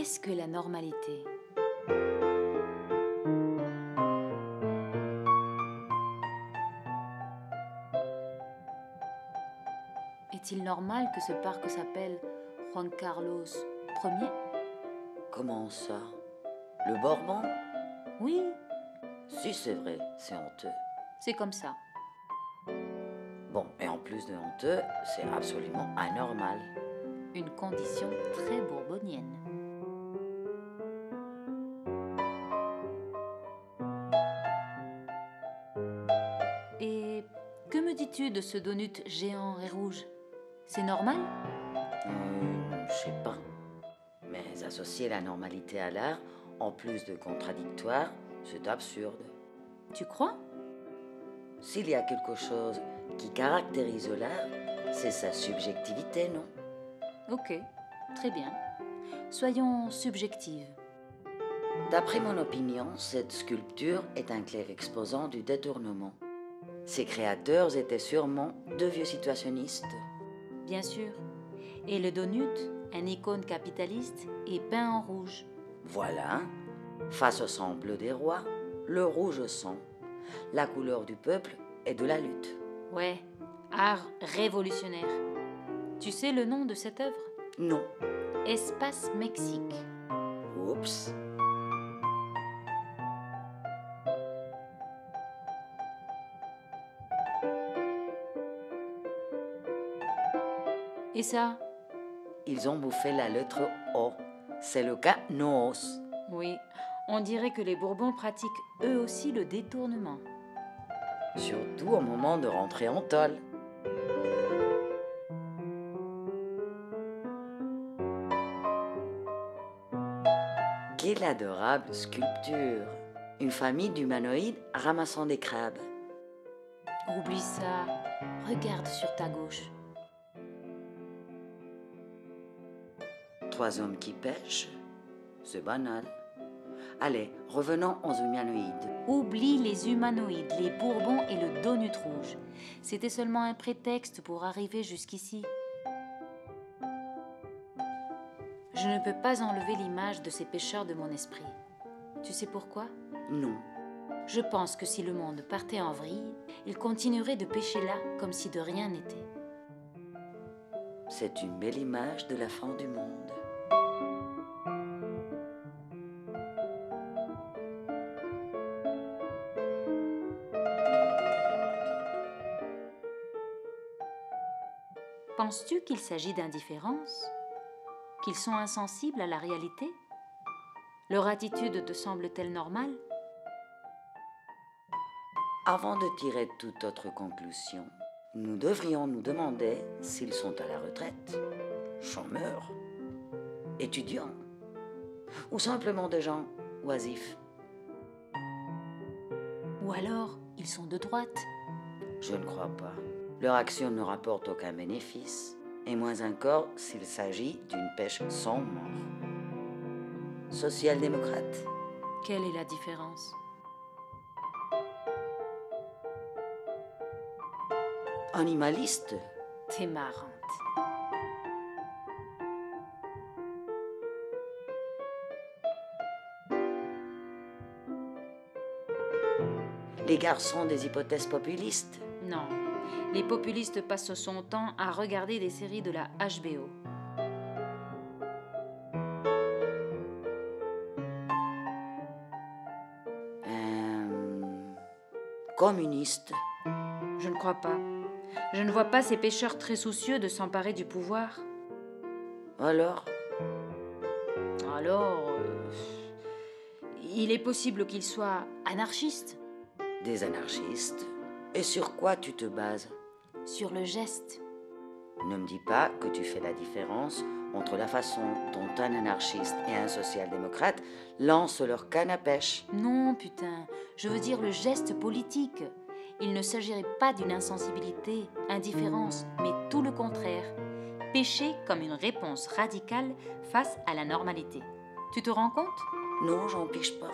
qu'est-ce que la normalité? Est-il normal que ce parc s'appelle Juan Carlos Ier? Comment ça? Le Bourbon? Oui, Si, c'est vrai, c'est honteux. c'est comme ça. Bon, et en plus de honteux, c'est absolument anormal. Une condition très bourbonienne. Et que me dis-tu de ce donut géant et rouge? C'est normal? Je sais pas. Mais associer la normalité à l'art, en plus de contradictoire, c'est absurde. Tu crois? S'il y a quelque chose qui caractérise l'art, c'est sa subjectivité, non? Ok, très bien. Soyons subjectives. D'après mon opinion, cette sculpture est un clair exposant du détournement. Ses créateurs étaient sûrement deux vieux situationnistes. Bien sûr. Et le donut, un icône capitaliste, est peint en rouge. Voilà, face au sang bleu des rois, le rouge sang, la couleur du peuple et de la lutte. Ouais, art révolutionnaire. Tu sais le nom de cette œuvre? Non. Espace Mexique. Oups. Et ça? Ils ont bouffé la lettre O. C'est le cas Noos. Oui, on dirait que les Bourbons pratiquent eux aussi le détournement. Surtout au moment de rentrer en tôle. Quelle adorable sculpture! Une famille d'humanoïdes ramassant des crabes. Oublie ça. Regarde sur ta gauche. 3 hommes qui pêchent. C'est banal. Allez, revenons aux humanoïdes. Oublie les humanoïdes, les Bourbons et le donut rouge. C'était seulement un prétexte pour arriver jusqu'ici. Je ne peux pas enlever l'image de ces pêcheurs de mon esprit. Tu sais pourquoi? Non. Je pense que si le monde partait en vrille, ils continueraient de pêcher là comme si de rien n'était. C'est une belle image de la fin du monde. Penses-tu qu'il s'agit d'indifférence? Qu'ils sont insensibles à la réalité? Leur attitude te semble-t-elle normale? Avant de tirer toute autre conclusion, nous devrions nous demander s'ils sont à la retraite, chômeurs, étudiants, ou simplement des gens oisifs. Ou alors, ils sont de droite? Je ne crois pas. Leur action ne rapporte aucun bénéfice, et moins encore s'il s'agit d'une pêche sans mort. Social-démocrate? Quelle est la différence? Animaliste? T'es marrante. Les garçons des hypothèses populistes? Non, les populistes passent son temps à regarder des séries de la HBO. Communistes? Je ne crois pas. Je ne vois pas ces pêcheurs très soucieux de s'emparer du pouvoir. Alors? Alors, il est possible qu'ils soient anarchistes. Des anarchistes? Et sur quoi tu te bases? Sur le geste. Ne me dis pas que tu fais la différence entre la façon dont un anarchiste et un social-démocrate lancent leur canne à pêche. Non, putain, je veux dire le geste politique. Il ne s'agirait pas d'une insensibilité, indifférence, mais tout le contraire. Pêcher comme une réponse radicale face à la normalité. Tu te rends compte? Non, j'en piche pas.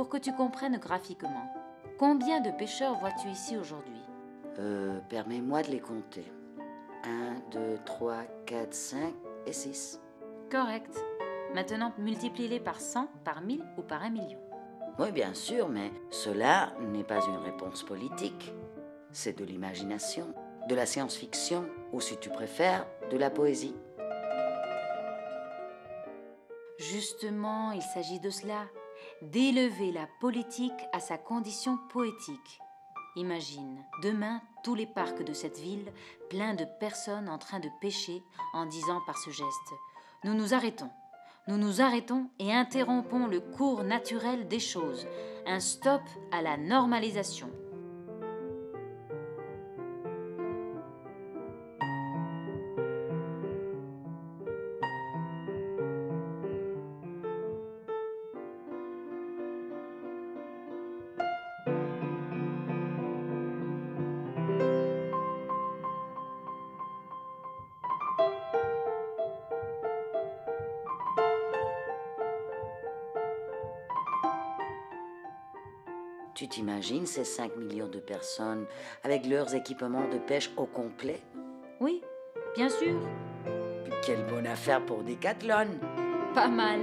pour que tu comprennes graphiquement. Combien de pêcheurs vois-tu ici aujourd'hui? Permets-moi de les compter. 1, 2, 3, 4, 5 et 6. Correct. Maintenant, multiplie-les par 100, par 1000 ou par 1 million. Oui, bien sûr, mais cela n'est pas une réponse politique. C'est de l'imagination, de la science-fiction, ou si tu préfères, de la poésie. Justement, il s'agit de cela, d'élever la politique à sa condition poétique. Imagine, demain, tous les parcs de cette ville, pleins de personnes en train de pêcher, en disant par ce geste « Nous nous arrêtons. Nous nous arrêtons et interrompons le cours naturel des choses. Un stop à la normalisation. » Tu t'imagines ces 5 millions de personnes avec leurs équipements de pêche au complet? Oui, bien sûr, Quelle bonne affaire pour Decathlon! pas mal.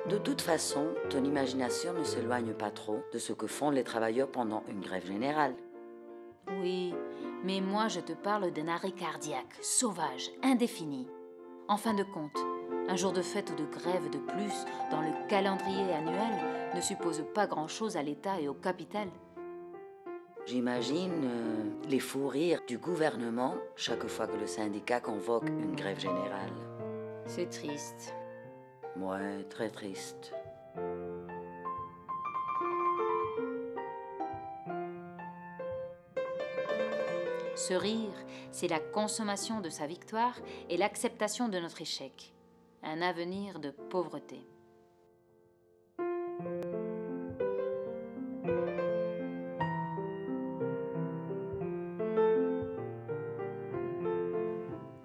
De toute façon, ton imagination ne s'éloigne pas trop de ce que font les travailleurs pendant une grève générale. Oui, mais moi je te parle d'un arrêt cardiaque, sauvage, indéfini. En fin de compte, un jour de fête ou de grève de plus dans le calendrier annuel ne suppose pas grand-chose à l'État et au capital. J'imagine les fous rires du gouvernement chaque fois que le syndicat convoque une grève générale. C'est triste. Ouais, très triste. Ce rire, c'est la consommation de sa victoire et l'acceptation de notre échec. Un avenir de pauvreté.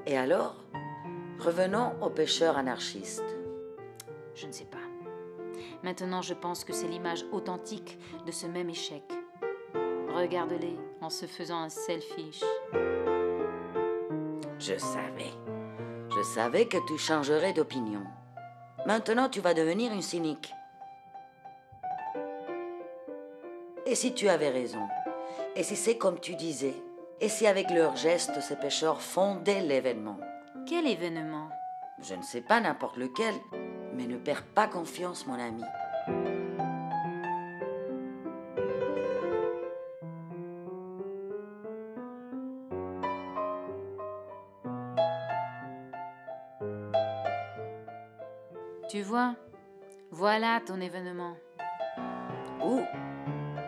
Et alors, revenons aux pêcheurs anarchistes. Je ne sais pas. Maintenant, je pense que c'est l'image authentique de ce même échec. Regarde-les en se faisant un selfish. Je savais que tu changerais d'opinion. Maintenant, tu vas devenir une cynique. Et si tu avais raison? Et si c'est comme tu disais? Et si avec leurs gestes, ces pêcheurs fondaient l'événement? Quel événement? Je ne sais pas, n'importe lequel, mais ne perds pas confiance, mon ami. Tu vois, voilà ton événement. Où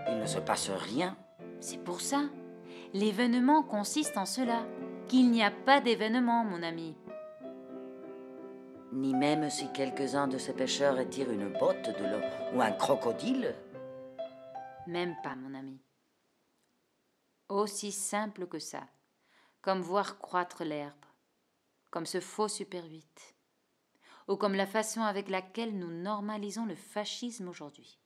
il ne se passe rien. C'est pour ça. L'événement consiste en cela, qu'il n'y a pas d'événement, mon ami. Ni même si quelques-uns de ces pêcheurs étirent une botte de l'eau ou un crocodile. Même pas, mon ami. Aussi simple que ça, comme voir croître l'herbe, comme ce faux Super 8, ou comme la façon avec laquelle nous normalisons le fascisme aujourd'hui.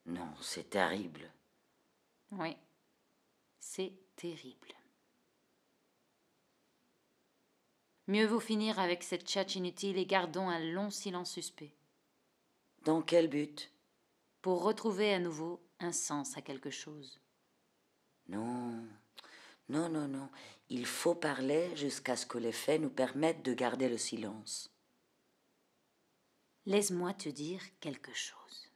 Non, c'est terrible. Oui, c'est terrible. Mieux vaut finir avec cette tchatche inutile et gardons un long silence suspect. Dans quel but? Pour retrouver à nouveau un sens à quelque chose. Non, non, non, non. Il faut parler jusqu'à ce que les faits nous permettent de garder le silence. Laisse-moi te dire quelque chose.